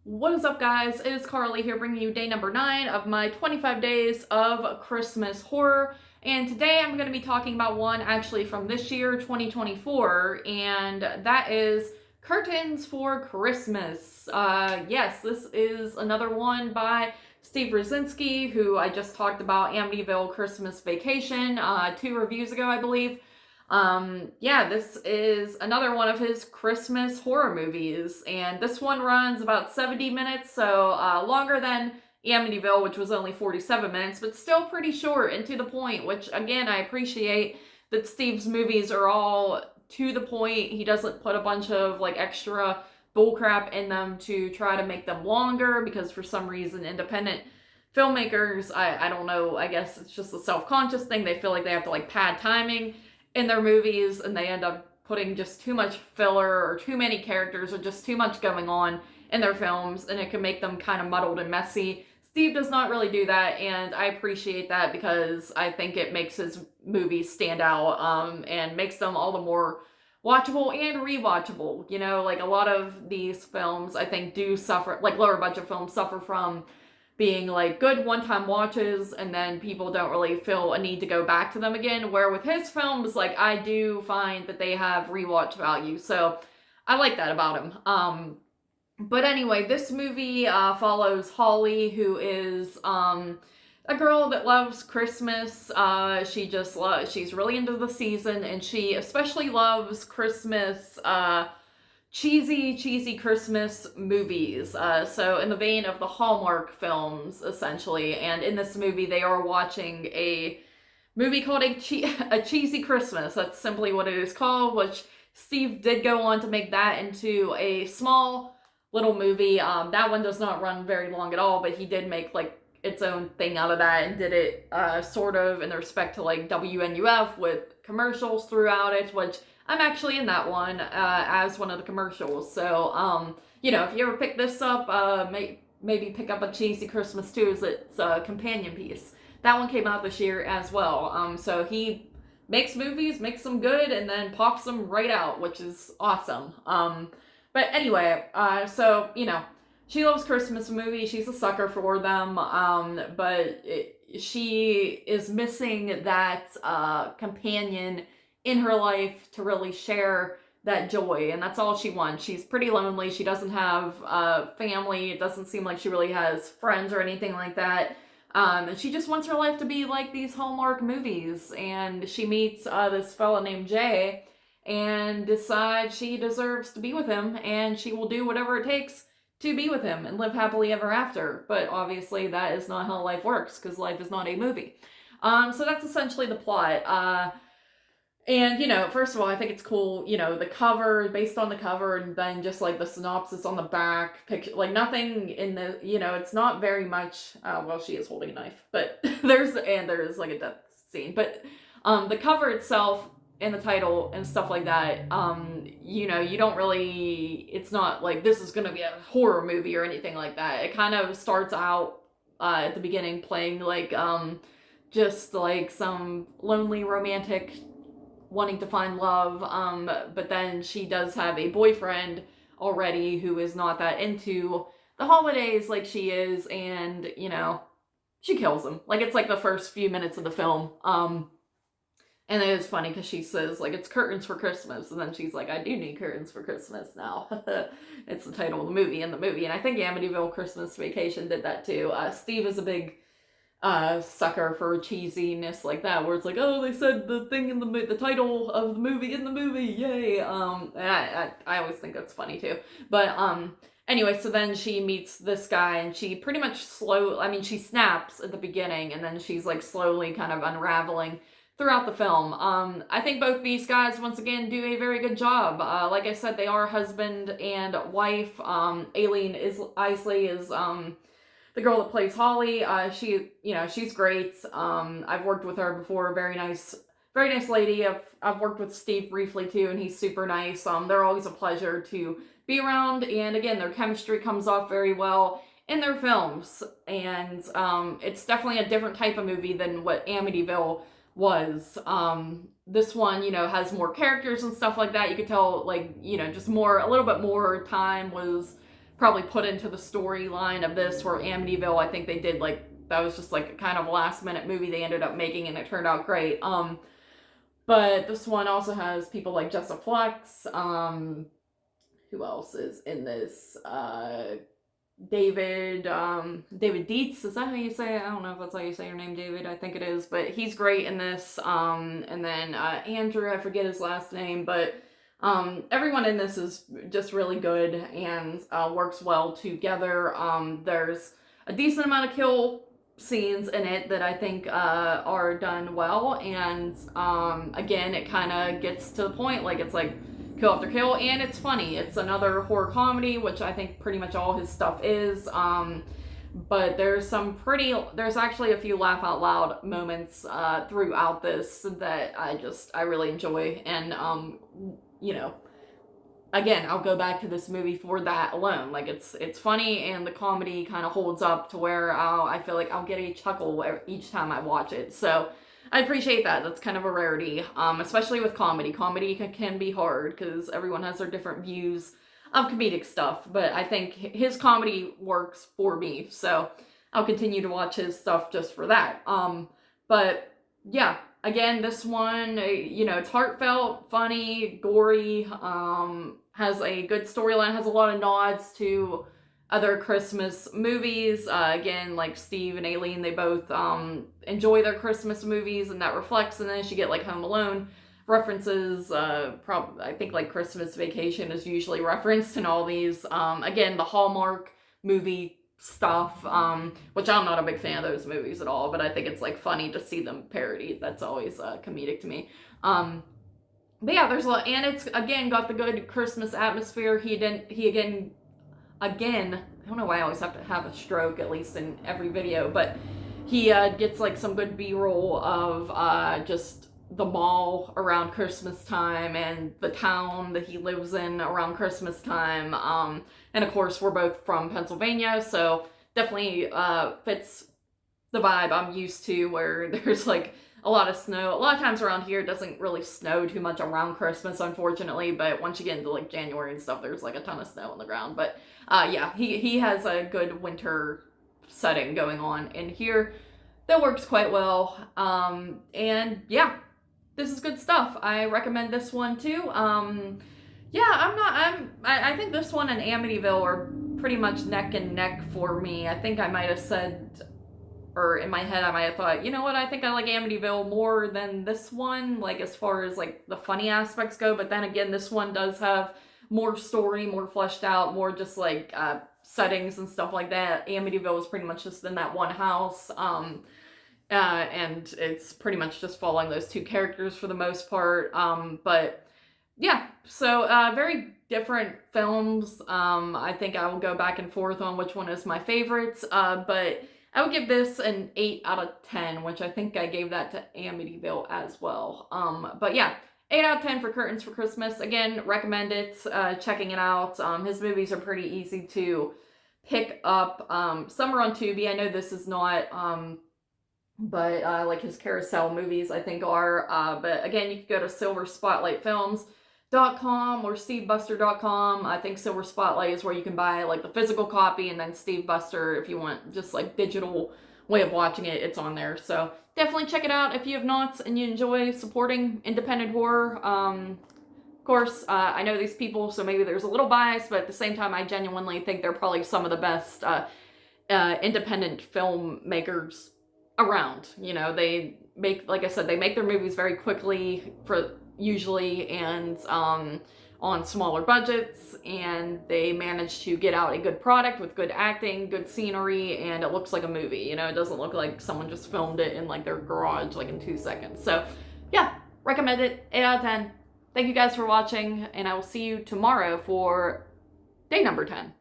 What is up, guys? It is Carly here bringing you day number 9 of my 25 days of Christmas horror. And today I'm going to be talking about one actually from this year, 2024, and that is Curtains for Christmas. Yes, this is another one by Steve Rosinski, who I just talked about Amityville Christmas Vacation 2 reviews ago, I believe. Yeah, this is another one of his Christmas horror movies, and this one runs about 70 minutes, so longer than Amityville, which was only 47 minutes, but still pretty short and to the point, which, again, I appreciate that Steve's movies are all to the point. He doesn't put a bunch of, like, extra bullcrap in them to try to make them longer, because for some reason, independent filmmakers, I don't know, I guess it's just a self-conscious thing, they feel like they have to, like, pad timing in their movies, and they end up putting just too much filler or too many characters or just too much going on in their films, and it can make them kind of muddled and messy. Steve does not really do that, and I appreciate that because I think it makes his movies stand out, and makes them all the more watchable and rewatchable. You know, like a lot of these films I think do suffer, like lower budget films suffer from being like good one-time watches, and then people don't really feel a need to go back to them again, where with his films, like, I do find that they have rewatch value, so I like that about him. But anyway, this movie follows Holly, who is a girl that loves Christmas. She's really into the season, and she especially loves Christmas cheesy Christmas movies. So in the vein of the Hallmark films, essentially. And in this movie, they are watching a movie called A Cheesy Christmas. That's simply what it is called, which Steve did go on to make that into a small little movie. That one does not run very long at all, but he did make, like, its own thing out of that and did it sort of in respect to, like, WNUF with commercials throughout it, which I'm actually in that one as one of the commercials. So, you know, if you ever pick this up, maybe pick up A Cheesy Christmas too, as it's a companion piece. That one came out this year as well. So he makes movies, makes them good, and then pops them right out, which is awesome. But anyway, so, you know, she loves Christmas movies. She's a sucker for them. She is missing that companion in her life to really share that joy, and that's all she wants. She's pretty lonely. She doesn't have family. It doesn't seem like she really has friends or anything like that. And she just wants her life to be like these Hallmark movies. And she meets this fella named Jay and decides she deserves to be with him, and she will do whatever it takes to be with him and live happily ever after. But obviously that is not how life works, because life is not a movie. So that's essentially the plot. And, you know, first of all, I think it's cool, you know, the cover, based on the cover, and then just, like, the synopsis on the back, picture, like, nothing in the, you know, it's not very much, well, she is holding a knife, but there's, like, a death scene, but, the cover itself, and the title, and stuff like that, you know, you don't really, it's not, like, this is gonna be a horror movie or anything like that. It kind of starts out, at the beginning, playing, like, just, like, some lonely romantic wanting to find love, but then she does have a boyfriend already who is not that into the holidays like she is, and, you know, she kills him. Like, it's like the first few minutes of the film. And it is funny because she says, like, it's curtains for Christmas, and then she's like, I do need curtains for Christmas now. It's the title of the movie in the movie, and I think Amityville Christmas Vacation did that too. Steve is a big sucker for cheesiness like that, where it's like, oh, they said the thing in the title of the movie in the movie, yay. And I always think that's funny too. But anyway, so then she meets this guy, and she pretty much she snaps at the beginning, and then she's, like, slowly kind of unraveling throughout the film. I think both these guys, once again, do a very good job. Like I said, they are husband and wife. Aileen Isley is the girl that plays Holly. She's great. I've worked with her before. Very nice lady. I've worked with Steve briefly too, and he's super nice. They're always a pleasure to be around, and again, their chemistry comes off very well in their films, and it's definitely a different type of movie than what Amityville was. This one, you know, has more characters and stuff like that. You could tell, like, you know, just a little bit more time was probably put into the storyline of this, where Amityville, I think they did like, that was just like a kind of last minute movie they ended up making, and it turned out great. But this one also has people like Jessa Flex. Who else is in this? David Dietz, is that how you say it? I don't know if that's how you say your name, David. I think it is, but he's great in this. And then Andrew, I forget his last name, but everyone in this is just really good and works well together. There's a decent amount of kill scenes in it that I think are done well, and again, it kind of gets to the point, like it's like kill after kill, and it's funny. It's another horror comedy, which I think pretty much all his stuff is, but there's actually a few laugh out loud moments throughout this that I really enjoy, and you know, again, I'll go back to this movie for that alone. Like, it's funny, and the comedy kind of holds up to where I feel like I'll get a chuckle each time I watch it. So I appreciate that. That's kind of a rarity, especially with comedy. Comedy can be hard because everyone has their different views of comedic stuff, but I think his comedy works for me, so I'll continue to watch his stuff just for that. But yeah, again, this one, you know, it's heartfelt, funny, gory, has a good storyline, has a lot of nods to other Christmas movies. Again, like Steve and Aileen, they both enjoy their Christmas movies, and that reflects in this. You get like Home Alone references, I think like Christmas Vacation is usually referenced in all these. Again, the Hallmark movie stuff, which I'm not a big fan of those movies at all, but I think it's like funny to see them parodied. That's always comedic to me. But yeah, there's a lot, and it's again got the good Christmas atmosphere. He again, I don't know why I always have to have a stroke, at least in every video, but he gets like some good B-roll of just the mall around Christmas time and the town that he lives in around Christmas time. And of course, we're both from Pennsylvania, so definitely fits the vibe I'm used to, where there's like a lot of snow. A lot of times around here, it doesn't really snow too much around Christmas, unfortunately, but once you get into like January and stuff, there's like a ton of snow on the ground. But yeah, he has a good winter setting going on in here that works quite well. And yeah, this is good stuff. I recommend this one too. Yeah, I think this one and Amityville are pretty much neck and neck for me. I think I might have said, or in my head I might have thought, you know what, I think I like Amityville more than this one, like as far as like the funny aspects go, but then again, this one does have more story, more fleshed out, more just like settings and stuff like that. Amityville is pretty much just in that one house, and it's pretty much just following those two characters for the most part, but yeah, so very different films. I think I will go back and forth on which one is my favorite, but I would give this an 8 out of 10, which I think I gave that to Amityville as well. But yeah, 8 out of 10 for Curtains for Christmas. Again, recommend it, checking it out. His movies are pretty easy to pick up. Some are on Tubi. I know this is not, but like his Carousel movies I think are. But again, you can go to silverspotlightfilms.com or stevebuster.com. I think Silver Spotlight is where you can buy like the physical copy, and then Steve Buster, if you want just like digital way of watching it, it's on there. So definitely check it out if you have not and you enjoy supporting independent horror. Of course, I know these people, so maybe there's a little bias, but at the same time, I genuinely think they're probably some of the best independent filmmakers around. You know, they make, like I said, they make their movies very quickly usually, and on smaller budgets, and they manage to get out a good product with good acting, good scenery, and it looks like a movie. You know, it doesn't look like someone just filmed it in like their garage like in 2 seconds. So yeah, recommend it. 8 out of 10. Thank you guys for watching, and I will see you tomorrow for day number 10.